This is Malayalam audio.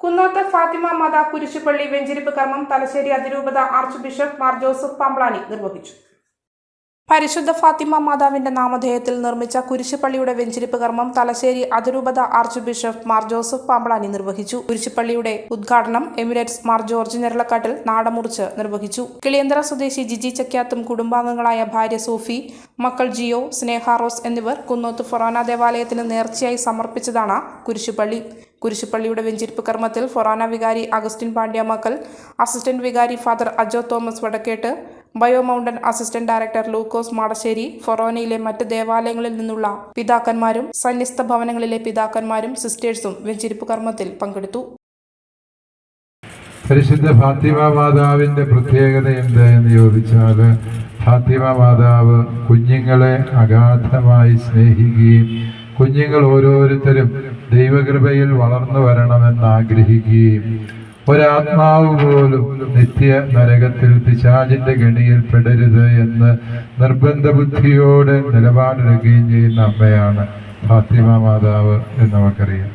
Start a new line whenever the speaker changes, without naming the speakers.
കുന്നോത്ത് ഫാത്തിമ മാതാ കുരിശുപള്ളി വെഞ്ചരിപ്പ് കർമ്മം തലശ്ശേരി അതിരൂപത arch bishop Mar Joseph Pamplany നിർവഹിച്ചു. പരിശുദ്ധ ഫാത്തിമ മാതാവിന്റെ നാമധേയത്തിൽ നിർമ്മിച്ച കുരിശുപള്ളിയുടെ വെഞ്ചരിപ്പ് കർമ്മം തലശ്ശേരി അതിരൂപത arch bishop Mar Joseph Pamplany നിർവഹിച്ചു. കുരിശുപള്ളിയുടെ ഉദ്ഘാടനം എമിറേറ്റ്സ് മാർ ജോർജ് ഞെരളക്കാട്ടിൽ നാടമുറിച്ച് നിർവഹിച്ചു. കിളിയന്തറ സ്വദേശി ജിജി ചക്യാത്തും കുടുംബാംഗങ്ങളായ ഭാര്യ സോഫി, മക്കൾ ജിയോ, സ്നേഹ റോസ് എന്നിവർ കുന്നോത്ത് ഫൊറാന ദേവാലയത്തിന് നേർച്ചയായി സമർപ്പിച്ചതാണ് കുരിശുപള്ളി. കുരിശുപള്ളിയുടെ വെഞ്ചരിപ്പ് കർമ്മത്തിൽ ഫൊറാന വികാരി അഗസ്റ്റിൻ പാണ്ഡ്യാമക്കൽ, അസിസ്റ്റന്റ് വികാരി father Ajo Thomas Vadakkettu, bio mountain assistant director Lukose Madassery, ഫൊറോനയിലെ മറ്റ് ദേവാലയങ്ങളിൽ നിന്നുള്ള പിതാക്കന്മാരും സന്യസ്ത ഭവനങ്ങളിലെ പിതാക്കന്മാരും സിസ്റ്റേഴ്സും വെഞ്ചരിപ്പ് കർമ്മത്തിൽ പങ്കെടുത്തു.
പരിശുദ്ധ ഫാത്തിമ മാതാവിന്റെ പ്രത്യേകത എന്ത് എന്ന് ചോദിച്ചാൽ, ഫാത്തിമ മാതാവ് കുഞ്ഞുങ്ങളെ അഗാധമായി സ്നേഹിക്കുകയും കുഞ്ഞുങ്ങൾ ഓരോരുത്തരും ദൈവകൃപയിൽ വളർന്നു വരണമെന്ന് ആഗ്രഹിക്കുകയും ഒരാത്മാവ് പോലും നിത്യ നരകത്തിൽ പിശാചിന്റെ ഗണിയിൽ പെടരുത് എന്ന് നിർബന്ധ ബുദ്ധിയോടെ നിലപാടെടുക്കുകയും ചെയ്യുന്ന അമ്മയാണ് ഫാത്തിമ മാതാവ് എന്ന് നമുക്കറിയാം.